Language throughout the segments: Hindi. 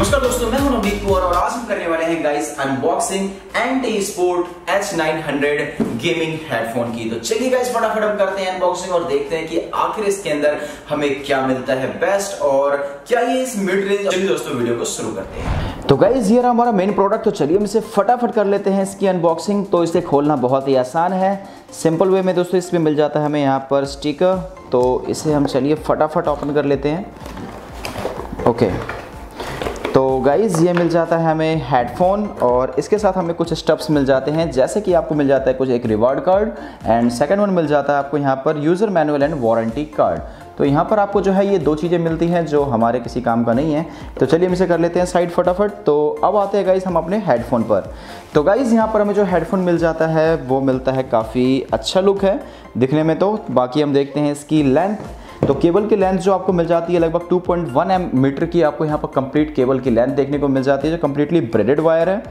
नमस्कार दोस्तों, मैं हूं नवनीत कौर और आज हम करने वाले हैं guys unboxing anti sport H900 gaming headphone की। तो चलिए गाइस फटाफट हम करते हैं अनबॉक्सिंग और देखते हैं कि आखिर इसके अंदर हमें क्या मिलता है बेस्ट और क्या ये इस मिड रेंज। चलिए दोस्तों वीडियो को शुरू करते हैं। तो गाइस ये रहा हमारा मेन प्रोडक्ट। तो चलिए हम इसे फटाफट कर लेते हैं इसकी अनबॉक्सिंग। तो इसे खोलना बहुत ही आसान है, सिंपल वे में दोस्तों। इसमें मिल जाता है हमें यहाँ पर स्टिकर, तो इसे हम चलिए फटाफट ओपन कर लेते हैं। ओके, तो गाइज़ ये मिल जाता है हमें हेडफोन और इसके साथ हमें कुछ स्टफ्स मिल जाते हैं, जैसे कि आपको मिल जाता है कुछ एक reward card and second one मिल जाता है आपको यहाँ पर user manual and warranty card. तो यहाँ पर आपको जो है ये दो चीज़ें मिलती हैं जो हमारे किसी काम का नहीं है। तो चलिए हम इसे कर लेते हैं साइड फटाफट। तो अब आते हैं गाइज़ हम अपने हेडफोन पर। तो गाइज़ यहाँ पर हमें जो हेडफोन मिल जाता है वो मिलता है, काफ़ी अच्छा लुक है दिखने में। तो बाकी हम देखते हैं इसकी लेंथ। तो केबल की लेंथ जो आपको मिल जाती है लगभग 2.1 मीटर की आपको यहाँ पर कंप्लीट केबल की लेंथ देखने को मिल जाती है, जो कंप्लीटली ब्रेडेड वायर है।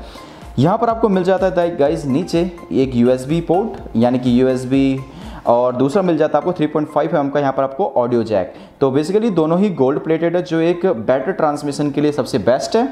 यहाँ पर आपको मिल जाता है गाइस नीचे एक USB पोर्ट यानी कि USB, और दूसरा मिल जाता है आपको 3.5 mm का यहाँ पर आपको ऑडियो जैक। तो बेसिकली दोनों ही गोल्ड प्लेटेड है, जो एक बेटर ट्रांसमिशन के लिए सबसे बेस्ट है।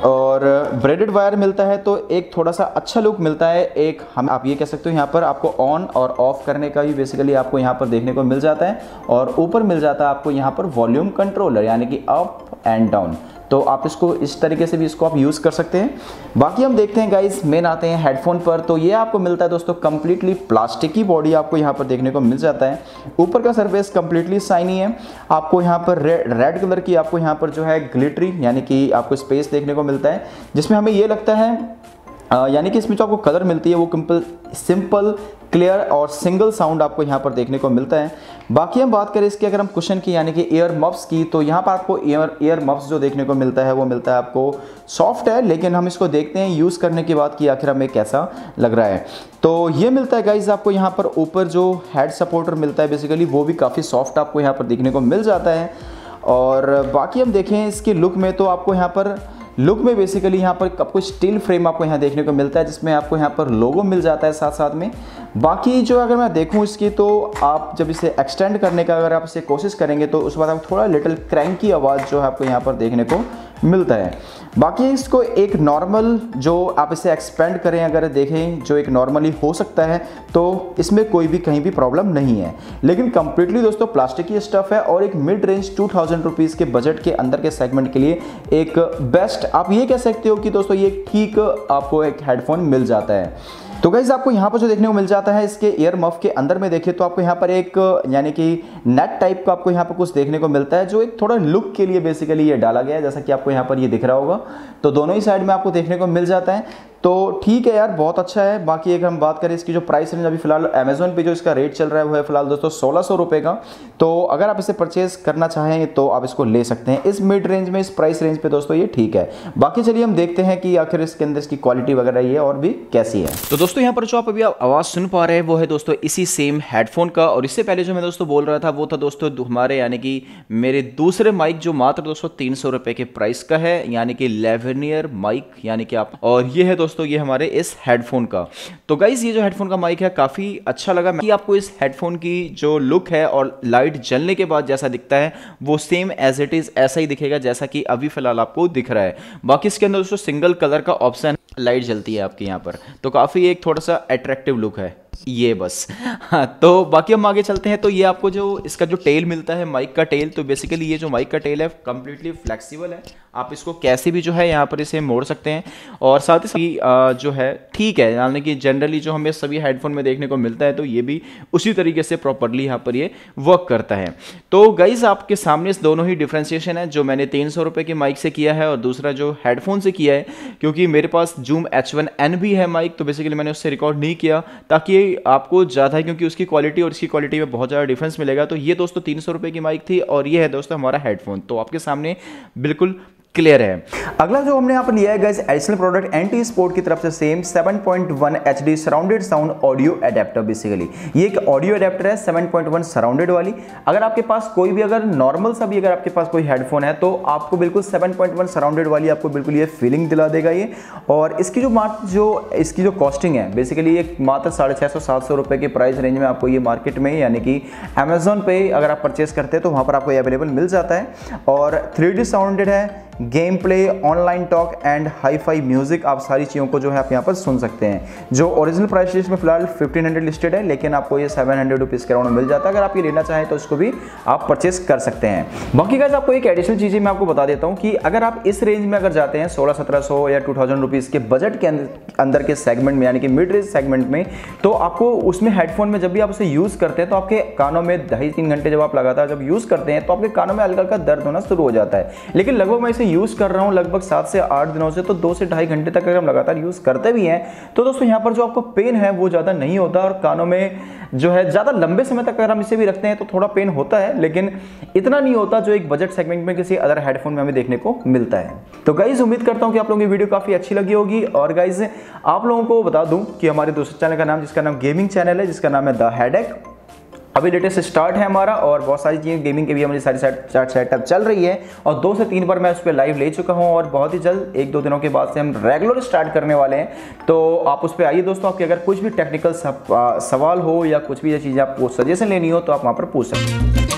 और ब्रेडेड वायर मिलता है तो एक थोड़ा सा अच्छा लुक मिलता है। एक हम आप ये कह सकते हो यहाँ पर आपको ऑन और ऑफ करने का भी बेसिकली आपको यहाँ पर देखने को मिल जाता है। और ऊपर मिल जाता है आपको यहाँ पर वॉल्यूम कंट्रोलर यानी कि अप एंड डाउन। तो आप इसको इस तरीके से भी इसको आप यूज़ कर सकते हैं। बाकी हम देखते हैं गाइस, मेन आते हैं हेडफोन पर। तो ये आपको मिलता है दोस्तों कंप्लीटली प्लास्टिक की बॉडी आपको यहाँ पर देखने को मिल जाता है। ऊपर का सरफेस कंप्लीटली शाइनी है। आपको यहाँ पर रेड कलर की आपको यहाँ पर जो है ग्लिटरी यानी कि आपको स्पेस देखने को मिलता है, जिसमें हमें ये लगता है यानी कि इसमें जो आपको कलर मिलती है वो सिंपल क्लियर और सिंगल साउंड आपको यहाँ पर देखने को मिलता है। बाकी हम बात करें इसकी अगर हम कुशन की यानी कि एयर मफ्स की, तो यहाँ पर आपको एयर मफ्स जो देखने को मिलता है वो मिलता है आपको सॉफ्ट है, लेकिन हम इसको देखते हैं यूज़ करने के बाद कि आखिर हमें कैसा लग रहा है। तो ये मिलता है गाइज आपको यहाँ पर ऊपर जो हेड सपोर्टर मिलता है बेसिकली वो भी काफ़ी सॉफ्ट आपको यहाँ पर देखने को मिल जाता है। और बाकी हम देखें इसके लुक में, तो आपको यहाँ पर लुक में बेसिकली यहाँ पर आपको स्टील फ्रेम आपको यहाँ देखने को मिलता है, जिसमें आपको यहाँ पर लोगो मिल जाता है साथ साथ में। बाकी जो अगर मैं देखूँ इसकी, तो आप जब इसे एक्सटेंड करने का अगर आप इसे कोशिश करेंगे तो उस बाद आपको थोड़ा लिटिल क्रैंकी आवाज़ जो है आपको यहाँ पर देखने को मिलता है। बाकी इसको एक नॉर्मल जो आप इसे एक्सपेंड करें अगर देखें जो एक नॉर्मली हो सकता है, तो इसमें कोई भी कहीं भी प्रॉब्लम नहीं है। लेकिन कंप्लीटली दोस्तों प्लास्टिक की स्टफ़ है और एक मिड रेंज 2000 रुपीज़ के बजट के अंदर के सेगमेंट के लिए एक बेस्ट आप ये कह सकते हो कि दोस्तों ये ठीक आपको एक हेडफोन मिल जाता है। तो गाइज आपको यहाँ पर जो देखने को मिल जाता है इसके ईयर मफ के अंदर में देखिए तो आपको यहाँ पर एक यानी कि नेट टाइप का आपको यहाँ पर कुछ देखने को मिलता है, जो एक थोड़ा लुक के लिए बेसिकली ये डाला गया है, जैसा कि आपको यहाँ पर ये दिख रहा होगा। तो दोनों ही साइड में आपको देखने को मिल जाता है। तो ठीक है यार, बहुत अच्छा है। बाकी अगर हम बात करें इसकी जो प्राइस रेंज अभी फिलहाल अमेजोन पे जो इसका रेट चल रहा है वो है फिलहाल दोस्तों 1600 रुपये का। तो अगर आप इसे परचेज करना चाहें तो आप इसको ले सकते हैं इस मिड रेंज में, इस प्राइस रेंज पे दोस्तों ये ठीक है। बाकी चलिए हम देखते हैं कि आखिर इसके अंदर इसकी क्वालिटी वगैरह ये और भी कैसी है। तो दोस्तों यहाँ पर जो आप अभी आवाज़ सुन पा रहे हैं वो है दोस्तों इसी सेम हेडफोन का। और इससे पहले जो मैं दोस्तों बोल रहा था वो था दोस्तों हमारे यानी कि मेरे दूसरे माइक जो मात्र दोस्तों 300 रुपये के प्राइस का है, यानी कि लेवर्नियर माइक यानी कि आप, और ये है दोस्तों ये हमारे इस हेडफोन का। तो गाइज ये जो हेडफोन का माइक है काफ़ी अच्छा लगा कि आपको इस हेडफोन की जो लुक है और लाइट जलने के बाद जैसा दिखता है वो सेम एज इट इज़ ऐसा ही दिखेगा जैसा कि अभी फिलहाल आपको दिख रहा है। बाकी इसके अंदर दोस्तों सिंगल कलर का ऑप्शन लाइट जलती है आपके यहाँ पर, तो काफ़ी एक थोड़ा सा अट्रैक्टिव लुक है ये बस। हाँ, तो बाकी हम आगे चलते हैं। तो ये आपको जो इसका जो टेल मिलता है माइक का टेल, तो बेसिकली ये जो माइक का टेल है कंप्लीटली फ्लेक्सिबल है। आप इसको कैसे भी जो है यहाँ पर इसे मोड़ सकते हैं। और साथ ही साथ जो है ठीक है, यानी कि जनरली जो हमें सभी हेडफोन में देखने को मिलता है तो ये भी उसी तरीके से प्रॉपरली यहाँ पर ये वर्क करता है। तो गाइज आपके सामने दोनों ही डिफ्रेंशिएशन है, जो मैंने 300 रुपये के माइक से किया है और दूसरा जो हेडफोन से किया है। क्योंकि मेरे पास जूम H1N भी है माइक, तो बेसिकली मैंने उससे रिकॉर्ड नहीं किया ताकि आपको ज़्यादा है, क्योंकि उसकी क्वालिटी और इसकी क्वालिटी में बहुत ज़्यादा डिफरेंस मिलेगा। तो ये दोस्तों 300 रुपये की माइक थी और ये है दोस्तों हमारा हेडफोन, तो आपके सामने बिल्कुल क्लियर है। अगला जो हमने यहाँ पर लिया है guys additional product anti sport की तरफ से same 7.1 HD surrounded sound audio adapter. Basically ये एक ऑडियो एडेप्टर है 7.1 सराउंडेड वाली। अगर आपके पास कोई भी अगर नॉर्मल सा भी अगर आपके पास कोई हेडफोन है तो आपको बिल्कुल 7.1 सराउंडेड वाली आपको बिल्कुल ये फीलिंग दिला देगा ये। और इसकी इसकी जो कॉस्टिंग है बेसिकली ये मात्र 650-700 रुपये के प्राइस रेंज में आपको ये मार्केट में यानी कि अमेजोन पे अगर आप परचेस करते हैं तो वहाँ पर आपको ये अवेलेबल मिल जाता है। और 3D साउंडेड है, game play, online talk and hi fi music, आप सारी चीज़ों को जो है आप यहाँ पर सुन सकते हैं। जो ओरिजिनल प्राइस लिस्ट में फिलहाल 1500 लिस्टेड है, लेकिन आपको ये 700 रुपीज़ के अराउंड मिल जाता है। अगर आप ये लेना चाहें तो इसको भी आप परचेस कर सकते हैं। बाकी गाइस आपको एक एडिशनल चीज़ मैं आपको बता देता हूँ कि अगर आप इस रेंज में अगर जाते हैं 1600-1700 या 2000 रुपीज़ के बजट के अंदर के सेगमेंट में, यानी कि मिड रेंज सेगमेंट में, तो आपको उसमें हेडफोन में जब भी आप उसे यूज़ करते हैं तो आपके कानों में 2.5-3 घंटे जब आप लगातार जब यूज़ करते हैं तो आपके कानों में हल्का हल्का दर्द होना शुरू हो जाता है। लेकिन लगभग मैं इसे यूज़ कर रहा हूँ लगभग 7 से 8 दिनों से, तो 2 से 2.5 घंटे तक अगर हम लगातार यूज़ करते भी हैं तो दोस्तों यहाँ पर जो आपको पेन है वो ज़्यादा नहीं होता, और कानों में जो है ज़्यादा लंबे समय तक अगर हम इसे भी रखते हैं तो थोड़ा पेन होता है, लेकिन इतना नहीं होता जो एक बजट सेगमेंट में किसी अदर हेडफोन में हमें देखने को मिलता है। तो गाइज उम्मीद करता हूँ कि आप लोगों की वीडियो काफ़ी अच्छी लगी होगी। और गाइज आप लोगों को बता दूं कि हमारे दूसरे चैनल का नाम, जिसका नाम गेमिंग चैनल है, जिसका नाम है द हेडेक, अभी लेटेस्ट स्टार्ट है हमारा, और बहुत सारी चीज़ें गेमिंग के भी हमारी सारी सेटअप चल रही है, और 2 से 3 बार मैं उस पर लाइव ले चुका हूं, और बहुत ही जल्द 1-2 दिनों के बाद से हम रेगुलर स्टार्ट करने वाले हैं। तो आप उस पर आइए दोस्तों, आपके अगर कुछ भी टेक्निकल सवाल हो या कुछ भी ये चीज़ें आपको सजेशन लेनी हो तो आप वहाँ पर पूछ सकते हैं।